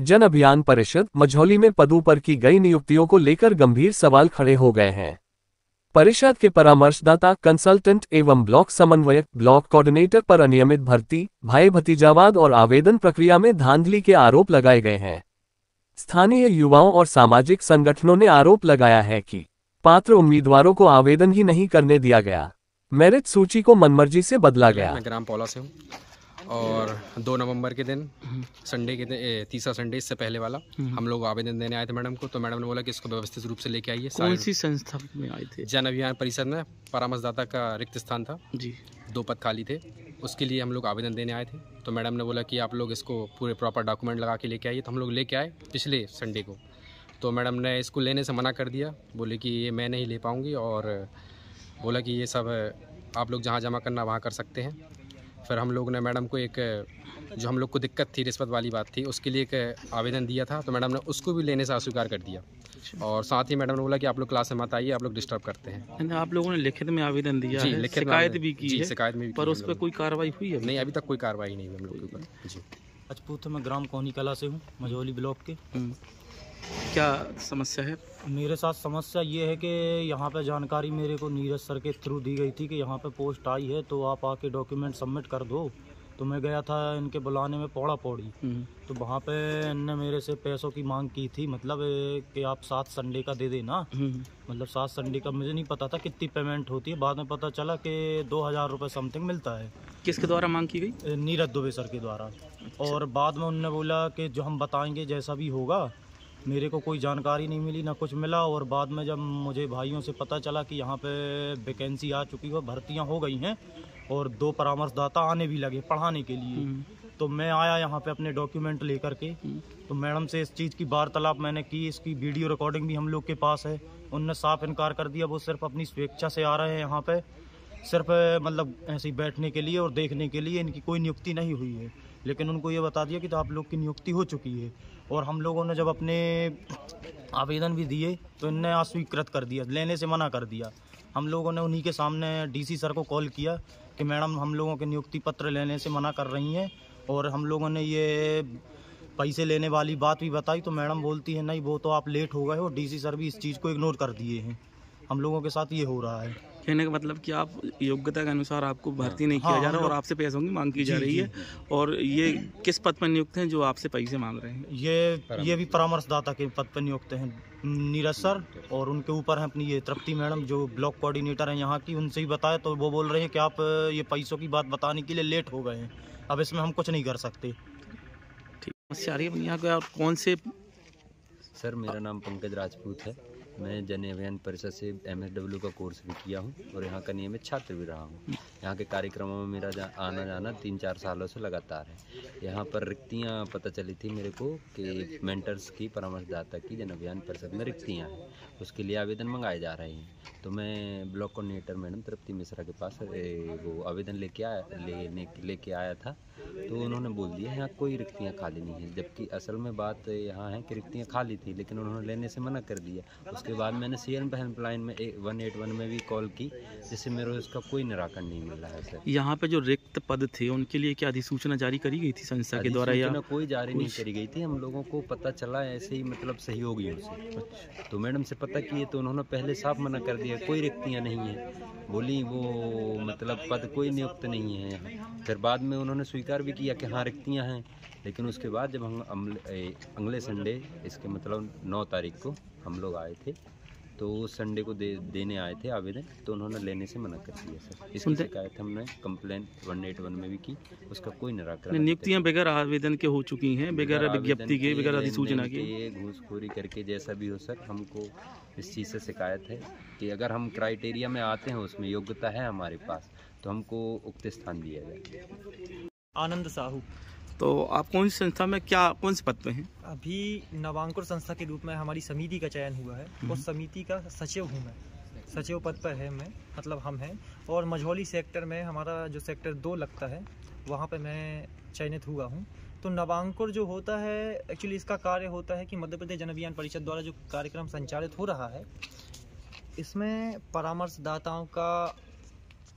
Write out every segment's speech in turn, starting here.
जन अभियान परिषद मझौली में पदों पर की गई नियुक्तियों को लेकर गंभीर सवाल खड़े हो गए हैं। परिषद के परामर्शदाता, कंसल्टेंट एवं ब्लॉक समन्वयक, ब्लॉक कोऑर्डिनेटर पर अनियमित भर्ती, भाई भतीजावाद और आवेदन प्रक्रिया में धांधली के आरोप लगाए गए हैं। स्थानीय युवाओं और सामाजिक संगठनों ने आरोप लगाया है कि पात्र उम्मीदवारों को आवेदन ही नहीं करने दिया गया, मेरिट सूची को मनमर्जी से बदला गया। मैं ग्राम पौला से हूँ और 2 नवंबर के दिन संडे के दिन, तीसरा संडे इससे पहले वाला, हम लोग आवेदन देने आए थे मैडम को। तो मैडम ने बोला कि इसको व्यवस्थित रूप से लेके आइए। कौन सी संस्था में आए थे? जन अभियान परिषद में परामर्शदाता का रिक्त स्थान था जी, 2 पद खाली थे, उसके लिए हम लोग आवेदन देने आए थे। तो मैडम ने बोला कि आप लोग इसको पूरे प्रॉपर डॉक्यूमेंट लगा के लेके आइए। तो हम लोग लेके आए पिछले संडे को। तो मैडम ने इसको लेने से मना कर दिया, बोले कि ये मैं नहीं ले पाऊँगी, और बोला कि ये सब आप लोग जहाँ जमा करना वहाँ कर सकते हैं। फिर हम लोग ने मैडम को एक, जो हम लोग को दिक्कत थी, रिश्वत वाली बात थी, उसके लिए एक आवेदन दिया था। तो मैडम ने उसको भी लेने से अस्वीकार कर दिया। और साथ ही मैडम ने बोला कि आप लोग क्लास में मत आइए, आप लोग डिस्टर्ब करते हैं। आप लोगों ने लिखित में आवेदन दिया है, शिकायत भी की है, शिकायत में भी, पर उस पर कोई कार्रवाई हुई है? नहीं, अभी तक कोई कार्रवाई नहीं हुई हम लोग के ऊपर जी। अजपूत मैं ग्राम कोहनी कला से हूँ, मझौली ब्लॉक के। क्या समस्या है? मेरे साथ समस्या ये है कि यहाँ पे जानकारी मेरे को नीरज सर के थ्रू दी गई थी कि यहाँ पे पोस्ट आई है तो आप आके डॉक्यूमेंट सबमिट कर दो। तो मैं गया था इनके बुलाने में पौड़ा पौड़ी। तो वहाँ पे इनने मेरे से पैसों की मांग की थी, मतलब कि आप 7 संडे का दे देना। मतलब 7 संडे का मुझे नहीं पता था कितनी पेमेंट होती है, बाद में पता चला कि 2000 रुपये समथिंग मिलता है। किसके द्वारा मांग की गई? नीरज दुबे सर के द्वारा। और बाद में उन्होंने बोला कि जो हम बताएंगे जैसा भी होगा। मेरे को कोई जानकारी नहीं मिली, ना कुछ मिला। और बाद में जब मुझे भाइयों से पता चला कि यहाँ पे वैकेंसी आ चुकी है, भर्तियाँ हो गई हैं और 2 परामर्शदाता आने भी लगे पढ़ाने के लिए, तो मैं आया यहाँ पे अपने डॉक्यूमेंट लेकर के। तो मैडम से इस चीज़ की वार्तालाप मैंने की, इसकी वीडियो रिकॉर्डिंग भी हम लोग के पास है। उनने साफ इनकार कर दिया, वो सिर्फ अपनी स्वेच्छा से आ रहे हैं यहाँ पे, सिर्फ मतलब ऐसे ही बैठने के लिए और देखने के लिए। इनकी कोई नियुक्ति नहीं हुई है, लेकिन उनको ये बता दिया कि तो आप लोग की नियुक्ति हो चुकी है। और हम लोगों ने जब अपने आवेदन भी दिए तो इनने अस्वीकृत कर दिया, लेने से मना कर दिया। हम लोगों ने उन्हीं के सामने डीसी सर को कॉल किया कि मैडम हम लोगों के नियुक्ति पत्र लेने से मना कर रही हैं, और हम लोगों ने ये पैसे लेने वाली बात भी बताई। तो मैडम बोलती है नहीं, वो तो आप लेट हो गए हो। डीसी सर भी इस चीज़ को इग्नोर कर दिए हैं। हम लोगों के साथ ये हो रहा है। कहने का मतलब कि आप योग्यता के अनुसार आपको भर्ती नहीं किया जा रहा और आपसे पैसों की मांग की जा रही है। और ये किस पद पर नियुक्त हैं जो आपसे पैसे मांग रहे हैं? ये भी परामर्शदाता के पद पर नियुक्त हैं, नीरज सर। और उनके ऊपर हैं अपनी ये तृप्ति मैडम, जो ब्लॉक कोऑर्डिनेटर हैं यहाँ की। उनसे ही बताया तो वो बोल रहे हैं कि आप ये पैसों की बात बताने के लिए लेट हो गए हैं, अब इसमें हम कुछ नहीं कर सकते। ठीक, समस्या आ रही है यहाँ के। और कौन से? सर मेरा नाम पंकज राजपूत है। मैं जन अभियान परिषद से MSW का कोर्स भी किया हूँ और यहाँ का नियमित छात्र भी रहा हूँ। यहाँ के कार्यक्रमों में मेरा आना जाना 3-4 सालों से लगातार है। यहाँ पर रिक्तियाँ पता चली थी मेरे को कि मेंटर्स की, परामर्शदाता की जन अभियान परिषद में रिक्तियाँ हैं, उसके लिए आवेदन मंगाए जा रहे हैं। तो मैं ब्लॉक कोऑर्डिनेटर मैडम तृप्ति मिश्रा के पास वो आवेदन लेके आया था। तो उन्होंने बोल दिया यहाँ कोई रिक्तियाँ खाली नहीं है, जबकि असल में बात यहाँ है कि रिक्तियाँ खाली थी, लेकिन उन्होंने लेने से मना कर दिया। उसके बाद मैंने CM हेल्पलाइन में 181 में भी कॉल की, जिससे मेरे उसका कोई निराकरण नहीं मिल रहा है। सर यहाँ पे जो रिक्त पद थे उनके लिए क्या अधिसूचना जारी करी गई थी संस्था के द्वारा? या कोई जारी नहीं करी गई थी, हम लोगों को पता चला ऐसे ही, मतलब सहयोगियों से। तो मैडम से पता किए तो उन्होंने पहले साफ मना कर दिया, कोई रिक्तियाँ नहीं है। बोली वो मतलब पद कोई नियुक्त नहीं है यहाँ। फिर बाद में उन्होंने स्वीकार भी किया कि हाँ रिक्तियाँ हैं, लेकिन उसके बाद जब हम अगले संडे, इसके मतलब 9 तारीख को हम लोग आए थे, तो उस संडे को देने आए थे आवेदन, तो उन्होंने लेने से मना कर दिया। सर इसकी शिकायत हमने कंप्लेंट 181 में भी की, उसका कोई निराकरण। नियुक्तियां बगैर आवेदन के हो चुकी हैं, बगैर विज्ञप्ति के, बगैर अधिसूचना के। ये घूसखोरी करके जैसा भी हो सर, हमको इस चीज़ से शिकायत है कि अगर हम क्राइटेरिया में आते हैं, उसमें योग्यता है हमारे पास, तो हमको उक्त स्थान दिया जाए। आनंद साहू। तो आप कौन सी संस्था में, कौन से पद पे हैं? अभी नवांकुर संस्था के रूप में हमारी समिति का चयन हुआ है, उस समिति का सचिव हूँ मैं, सचिव पद पर है मैं, मतलब हम हैं। और मझौली सेक्टर में हमारा जो सेक्टर 2 लगता है, वहाँ पे मैं चयनित हुआ हूँ। तो नवांकुर जो होता है, एक्चुअली इसका कार्य होता है कि मध्य प्रदेश जन अभियान परिषद द्वारा जो कार्यक्रम संचालित हो रहा है, इसमें परामर्शदाताओं का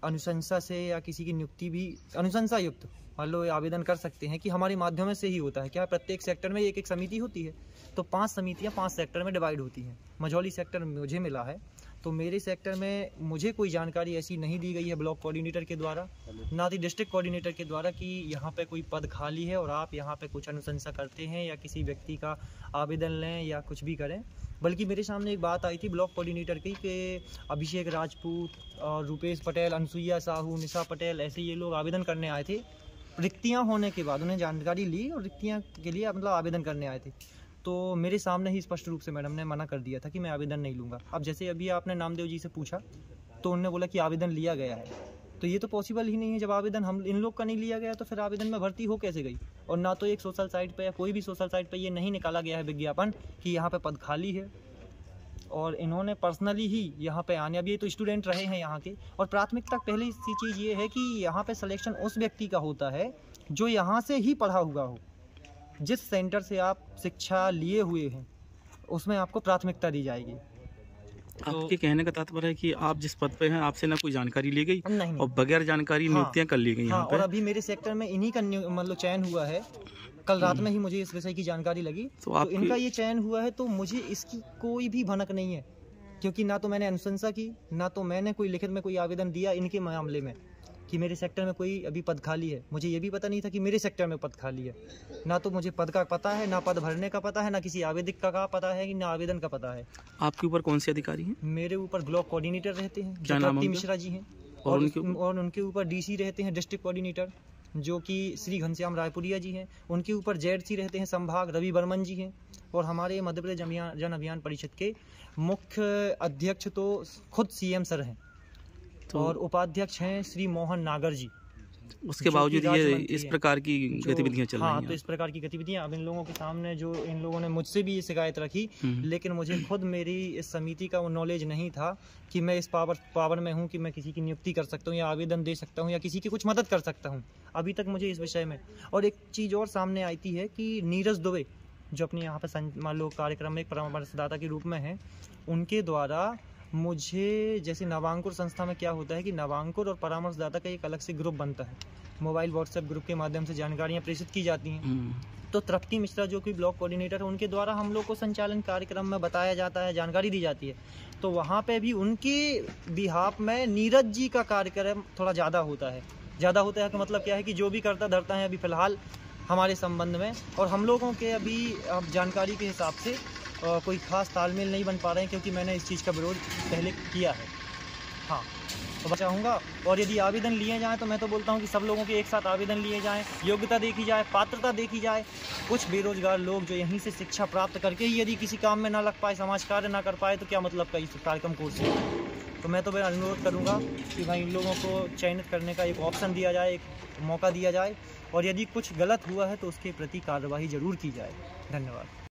अनुशंसा से या किसी की नियुक्ति भी अनुशंसा युक्त मान लो आवेदन कर सकते हैं कि हमारे माध्यम से ही होता है। क्या प्रत्येक सेक्टर में एक एक समिति होती है, तो 5 समितियां 5 सेक्टर में डिवाइड होती हैं। मझौली सेक्टर मुझे मिला है, तो मेरे सेक्टर में मुझे कोई जानकारी ऐसी नहीं दी गई है ब्लॉक कोऑर्डिनेटर के द्वारा, ना ही डिस्ट्रिक्ट कोऑर्डिनेटर के द्वारा कि यहाँ पे कोई पद खाली है और आप यहाँ पे कुछ अनुशंसा करते हैं या किसी व्यक्ति का आवेदन लें या कुछ भी करें। बल्कि मेरे सामने एक बात आई थी ब्लॉक कोऑर्डिनेटर की कि अभिषेक राजपूत और रुपेश पटेल, अनसुईया साहू, निशा पटेल, ऐसे ये लोग आवेदन करने आए थे। रिक्तियाँ होने के बाद उन्हें जानकारी ली और रिक्तियाँ के लिए मतलब आवेदन करने आए थे। तो मेरे सामने ही स्पष्ट रूप से मैडम ने मना कर दिया था कि मैं आवेदन नहीं लूँगा। अब जैसे अभी आपने नामदेव जी से पूछा तो उन्होंने बोला कि आवेदन लिया गया है, तो ये तो पॉसिबल ही नहीं है। जब आवेदन हम इन लोग का नहीं लिया गया तो फिर आवेदन में भर्ती हो कैसे गई? और ना तो एक सोशल साइट पे या कोई भी सोशल साइट पे ये नहीं निकाला गया है विज्ञापन कि यहाँ पे पद खाली है, और इन्होंने पर्सनली ही यहाँ पे आने, अब ये तो स्टूडेंट रहे हैं यहाँ के, और प्राथमिकता पहली सी चीज़ ये है कि यहाँ पे सिलेक्शन उस व्यक्ति का होता है जो यहाँ से ही पढ़ा हुआ हो। जिस सेंटर से आप शिक्षा लिए हुए हैं उसमें आपको प्राथमिकता दी जाएगी। आपके कहने का तात्पर्य है कि आप जिस पद पे हैं आपसे ना कोई जानकारी ली गई नहीं, और बगैर जानकारी नियुक्तियां कर ली गई यहाँ पे। और अभी मेरे सेक्टर में इन्हीं का मतलब चयन हुआ है। कल रात में ही मुझे इस विषय की जानकारी लगी, तो इनका ये चयन हुआ है, तो मुझे इसकी कोई भी भनक नहीं है, क्योंकि ना तो मैंने अनुशंसा की, ना तो मैंने कोई लिखित में कोई आवेदन दिया इनके मामले में कि मेरे सेक्टर में कोई अभी पद खाली है। मुझे ये भी पता नहीं था कि मेरे सेक्टर में पद खाली है। ना तो मुझे पद का पता है, ना पद भरने का पता है, ना किसी आवेदक का पता है, ना आवेदन का पता है। आपके ऊपर कौन से अधिकारी हैं? मेरे ऊपर ब्लॉक कोऑर्डिनेटर रहते हैं, क्या नाम है मिश्रा जी हैं, और उनके ऊपर डीसी रहते हैं डिस्ट्रिक्ट कोऑर्डिनेटर, जो कि श्री घनश्याम रायपुरिया जी हैं। उनके ऊपर जेड-सी रहते हैं संभाग, रवि बर्मन जी हैं। और हमारे मध्य प्रदेश जन अभियान परिषद के मुख्य अध्यक्ष तो खुद सीएम सर हैं, और उपाध्यक्ष हैं श्री मोहन नागर जी। उसके बावजूद ये इस प्रकार की गतिविधियां चल रही हैं। हाँ, तो इस प्रकार की गतिविधियां अब इन लोगों के सामने, जो इन लोगों ने मुझसे भी ये शिकायत रखी, लेकिन मुझे खुद मेरी इस समिति का वो नॉलेज नहीं था कि मैं इस पावर में हूँ कि मैं किसी की नियुक्ति कर सकता हूँ या आवेदन दे सकता हूँ या किसी की कुछ मदद कर सकता हूँ। अभी तक मुझे इस विषय में, और एक चीज़ और सामने आती है कि नीरज दुबे जो अपने यहाँ पर मान लो कार्यक्रम में एक परामर्शदाता के रूप में हैं, उनके द्वारा मुझे, जैसे नवांकुर संस्था में क्या होता है कि नवांकुर और परामर्शदाता का एक अलग से ग्रुप बनता है, मोबाइल व्हाट्सएप ग्रुप के माध्यम से जानकारियाँ प्रेषित की जाती हैं। तो तृप्ति मिश्रा जो कि ब्लॉक कोऑर्डिनेटर है, उनके द्वारा हम लोग को संचालन कार्यक्रम में बताया जाता है, जानकारी दी जाती है। तो वहाँ पे भी उनके बिहाफ में नीरज जी का कार्यक्रम थोड़ा ज़्यादा होता है। ज़्यादा होता है तो मतलब क्या है कि जो भी करता धरता है अभी फ़िलहाल हमारे संबंध में, और हम लोगों के अभी जानकारी के हिसाब से कोई खास तालमेल नहीं बन पा रहे हैं, क्योंकि मैंने इस चीज़ का विरोध पहले किया है। हाँ, तो मैं चाहूँगा, और यदि आवेदन लिए जाएँ तो मैं तो बोलता हूँ कि सब लोगों के एक साथ आवेदन लिए जाएँ, योग्यता देखी जाए, पात्रता देखी जाए। कुछ बेरोजगार लोग जो यहीं से शिक्षा प्राप्त करके ही यदि किसी काम में ना लग पाए, समाज कार्य ना कर पाए, तो क्या मतलब का इस कार्यक्रम कोर्स से। तो मैं तो मैं अनुरोध करूँगा कि भाई इन लोगों को चयनित करने का एक ऑप्शन दिया जाए, एक मौका दिया जाए, और यदि कुछ गलत हुआ है तो उसके प्रति कार्रवाई ज़रूर की जाए। धन्यवाद।